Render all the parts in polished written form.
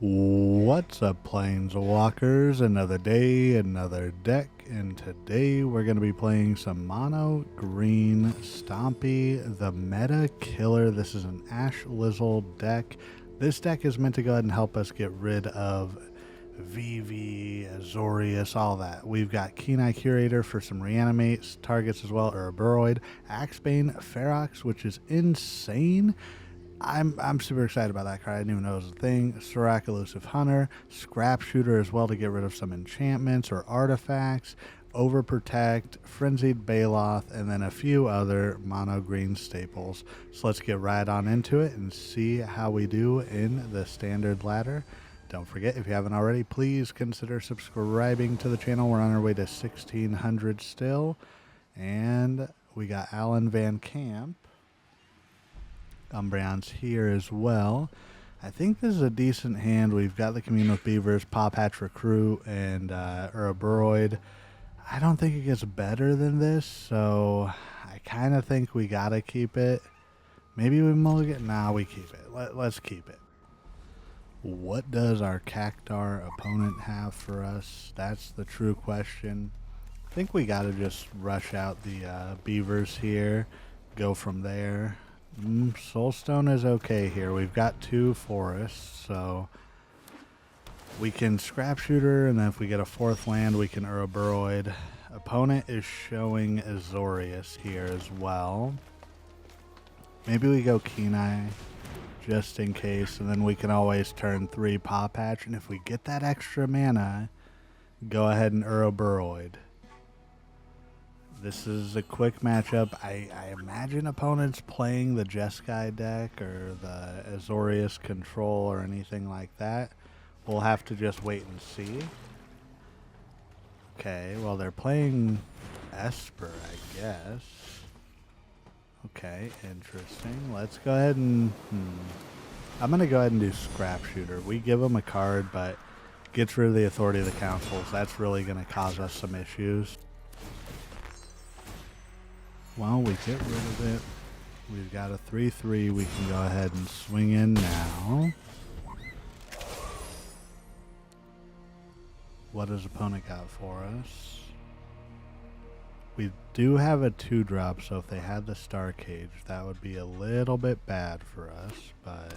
What's up, Planeswalkers? Another day, another deck, and today we're going to be playing some mono green Stompy, the meta killer. This is an Ash Lizzle deck. This deck is meant to go ahead and help us get rid of VV, Azorius, all that. We've got Keen-Eyed Curator for some reanimates targets as well, Ouroboroid, Axebane Ferox, which is insane. I'm super excited about that card. I didn't even know it was a thing. Surrak, Elusive Hunter, Scrapshooter as well to get rid of some enchantments or artifacts, Overprotect, Frenzied Baloth, and then a few other mono green staples. So let's get right on into it and see how we do in the standard ladder. Don't forget, if you haven't already, please consider subscribing to the channel. We're on our way to 1,600 still. And we got Alan Van Camp. Umbreon's here as well. I think this is a decent hand. We've got the Commune with Beavers, Pawpatch Recruit, and Ouroboroid. I don't think it gets better than this, so I kind of think we got to keep it. Maybe we mulligan? Nah, we keep it. Let's keep it. What does our Cactar opponent have for us? That's the true question. I think we got to just rush out the Beavers here, go from there. Soulstone is okay here. We've got two forests, so we can Scrapshooter, and then if we get a fourth land, we can Ouroboroid. Opponent is showing Azorius here as well. Maybe we go Keen-Eye just in case, and then we can always turn 3 Pawpatch, and if we get that extra mana, go ahead and Ouroboroid. This is a quick matchup. I imagine opponents playing the Jeskai deck or the Azorius control or anything like that. We'll have to just wait and see. Okay, well they're playing Esper, I guess. Okay, interesting. Let's go ahead and... I'm going to go ahead and do Scrapshooter. We give them a card, but gets rid of the authority of the councils. That's really going to cause us some issues. Well, we get rid of it. We've got a 3/3. We can go ahead and swing in now. What does opponent got for us? We do have a 2-drop, so if they had the Star Cage, that would be a little bit bad for us, but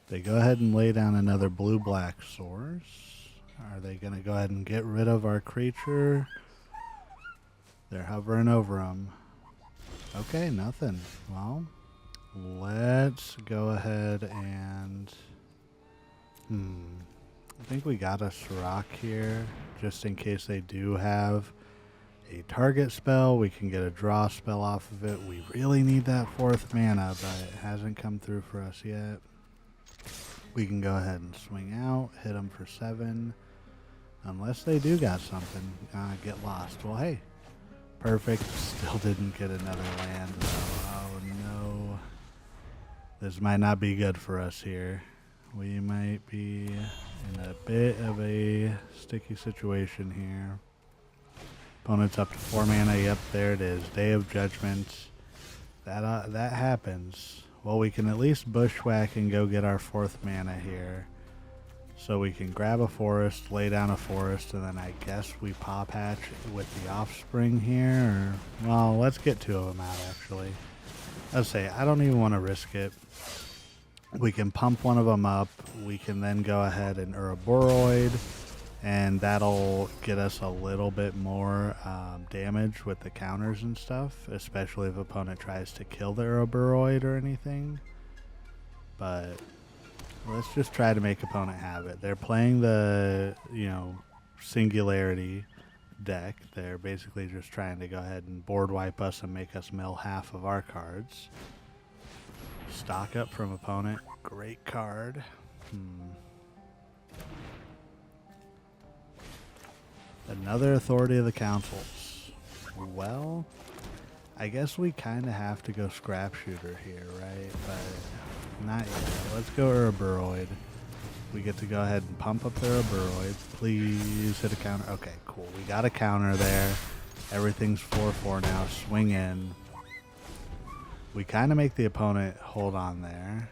they go ahead and lay down another blue-black source. Are they going to go ahead and get rid of our creature? They're hovering over them. Okay, nothing. Well, let's go ahead and... I think we got a Surrak here, just in case they do have a target spell. We can get a draw spell off of it. We really need that 4th mana, but it hasn't come through for us yet. We can go ahead and swing out, hit them for 7. Unless they do got something. Get lost. Well, hey. Perfect. Still didn't get another land, though. Oh, no. This might not be good for us here. We might be in a bit of a sticky situation here. Opponent's up to 4 mana. Yep, there it is. Day of Judgment. That happens. Well, we can at least Bushwhack and go get our 4th mana here. So we can grab a forest, lay down a forest, and then I guess we Pawpatch with the offspring here. Or, well, let's get 2 of them out, actually. Let's say, I don't even want to risk it. We can pump one of them up. We can then go ahead and Ouroboroid, and that'll get us a little bit more damage with the counters and stuff, especially if opponent tries to kill the Ouroboroid or anything. But... let's just try to make opponent have it. They're playing the, Singularity deck. They're basically just trying to go ahead and board wipe us and make us mill half of our cards. Stock up from opponent. Great card. Another authority of the councils. Well, I guess we kind of have to go Scrapshooter here, right? But... not yet. Let's go Ouroboroid. We get to go ahead and pump up the Ouroboroid. Please hit a counter. Okay, cool. We got a counter there. Everything's 4/4 now. Swing in. We kind of make the opponent hold on there.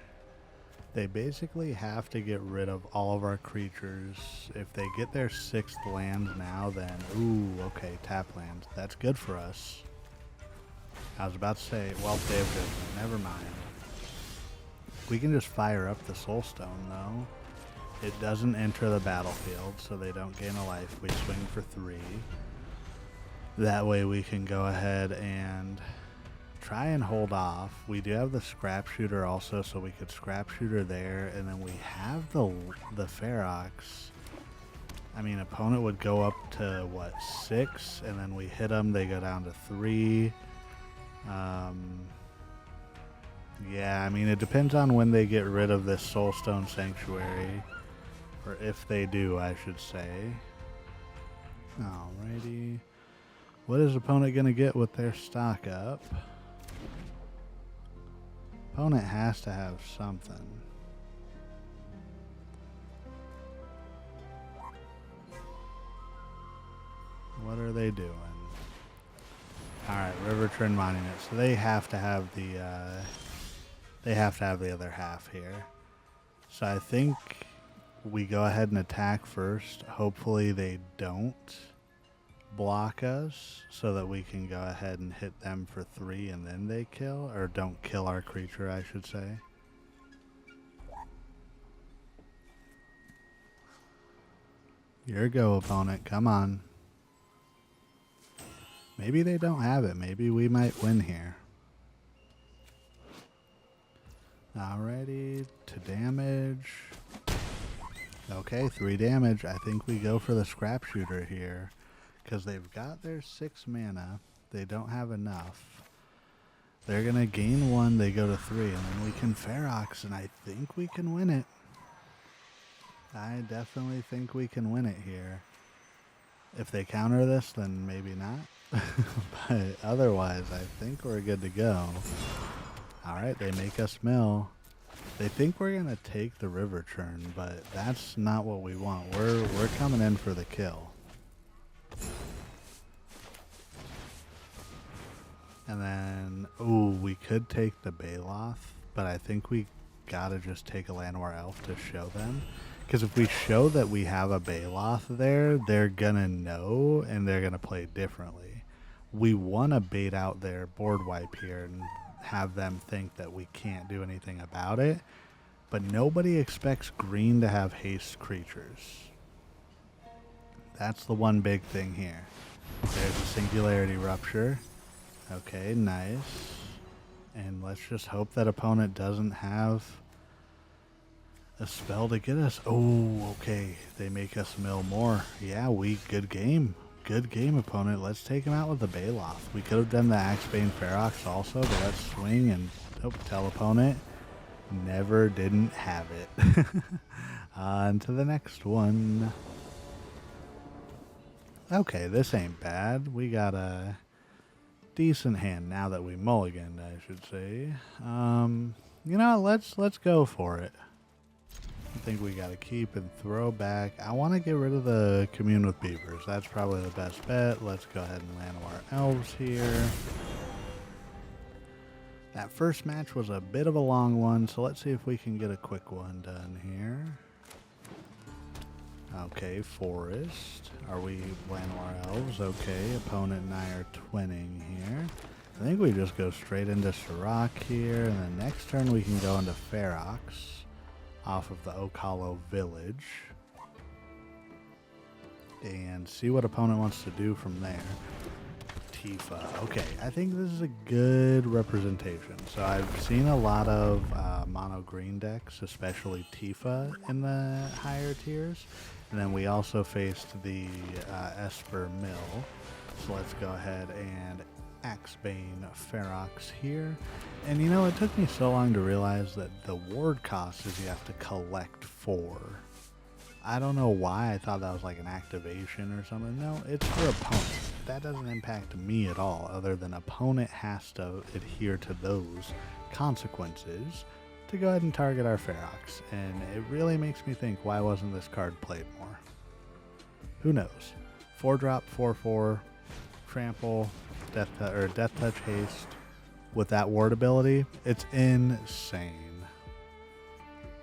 They basically have to get rid of all of our creatures. If they get their 6th land now, then... Ooh, okay, tap land. That's good for us. I was about to say, well, save judgment. Never mind. We can just fire up the Soulstone, though. It doesn't enter the battlefield, so they don't gain a life. We swing for 3. That way we can go ahead and try and hold off. We do have the Scrapshooter also, so we could Scrapshooter there, and then we have the Ferox. I mean, opponent would go up to, what, 6, and then we hit them, they go down to 3. Yeah, I mean, it depends on when they get rid of this Soulstone Sanctuary, or if they do, I should say. Alrighty. What is opponent going to get with their stock up? Opponent has to have something. What are they doing? Alright, River Trend Monument. So they have to have the other half here. So I think we go ahead and attack first. Hopefully they don't block us, so that we can go ahead and hit them for 3 and then they kill, or don't kill our creature, I should say. Your go, opponent. Come on. Maybe they don't have it. Maybe we might win here. Alrighty, to damage. Okay, 3 damage. I think we go for the Scrapshooter here, because they've got their 6 mana. They don't have enough. They're going to gain 1, they go to 3, and then we can Ferox, and I think we can win it. I definitely think we can win it here. If they counter this, then maybe not. But otherwise, I think we're good to go. Alright, they make us mill. They think we're going to take the river churn, but that's not what we want. We're coming in for the kill. And then, ooh, we could take the Baloth, but I think we gotta just take a Llanowar Elf to show them. Because if we show that we have a Baloth there, they're gonna know and they're gonna play differently. We want to bait out their board wipe here and have them think that we can't do anything about it. But nobody expects green to have haste creatures. That's the one big thing here. There's a Singularity Rupture. Okay, nice. And let's just hope that opponent doesn't have a spell to get us. Oh, okay. They make us mill more. Yeah, good game. Good game, opponent. Let's take him out with the Baloth. We could have done the Axebane Ferox also, but let's swing and tell opponent. Never didn't have it. On to the next one. Okay, this ain't bad. We got a decent hand now that we mulliganed, I should say. You know, let's go for it. I think we got to keep and throw back. I want to get rid of the Commune with Beavers. That's probably the best bet. Let's go ahead and Llanowar Elves here. That first match was a bit of a long one, so let's see if we can get a quick one done here. Okay, Forest. Are we Llanowar Elves? Okay, opponent and I are twinning here. I think we just go straight into Surrak here, and then next turn we can go into Ferox off of the Oakhollow Village and see what opponent wants to do from there. Tifa. Okay, I think this is a good representation. So I've seen a lot of mono green decks, especially Tifa in the higher tiers. And then we also faced the Esper Mill. So let's go ahead and Axebane Ferox here. And you know, it took me so long to realize that the ward cost is you have to collect 4. I don't know why I thought that was like an activation or something. No, it's for opponents. That doesn't impact me at all, other than opponent has to adhere to those consequences to go ahead and target our Ferox. And it really makes me think, why wasn't this card played more? Who knows? 4-drop, 4/4, trample, death touch haste with that ward ability. It's insane.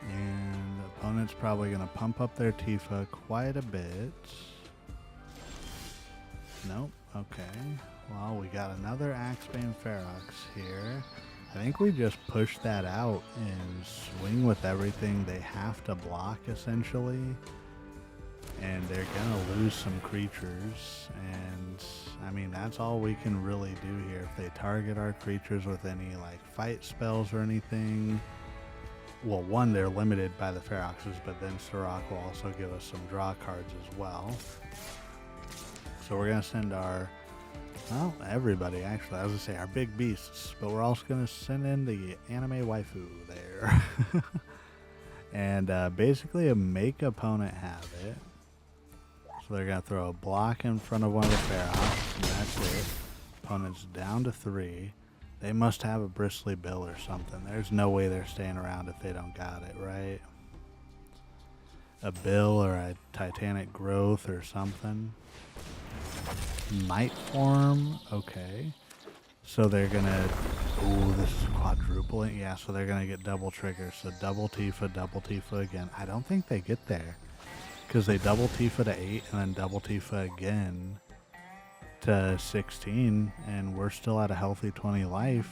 And the opponent's probably going to pump up their Tifa quite a bit. Nope. Okay. Well, we got another Axebane Ferox here. I think we just push that out and swing with everything they have to block, essentially. And they're going to lose some creatures. And, I mean, that's all we can really do here. If they target our creatures with any, like, fight spells or anything... Well, one, they're limited by the Feroxes, but then Surrak will also give us some draw cards as well. So we're going to send our... Well, everybody, actually. I was going to say our big beasts, but we're also going to send in the anime waifu there. And basically make opponent have it. So they're going to throw a block in front of one of the Ferox, and that's it. Opponent's down to 3. They must have a bristly bill or something. There's no way they're staying around if they don't got it, right? A bill or a titanic growth or something. Might form, okay. So they're gonna, ooh, this is quadrupling. Yeah, so they're gonna get double triggers. So double Tifa again. I don't think they get there, because they double Tifa to 8 and then double Tifa again to 16, and we're still at a healthy 20 life.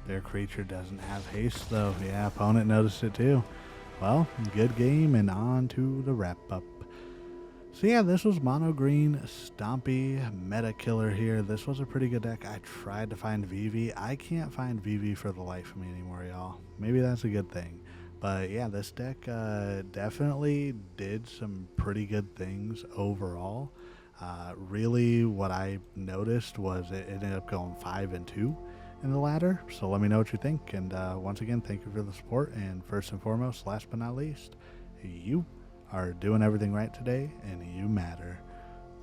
Their creature doesn't have haste though. Yeah, opponent noticed it too. Well, good game, and on to the wrap up. So yeah, this was Mono Green Stompy Meta Killer here. This was a pretty good deck. I tried to find Vivi. I can't find Vivi for the life of me anymore, y'all. Maybe that's a good thing. But yeah, this deck definitely did some pretty good things overall. Really, what I noticed was it ended up going 5 and 2 in the ladder. So let me know what you think. And once again, thank you for the support. And first and foremost, last but not least, you are doing everything right today, and you matter.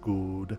Goodbye.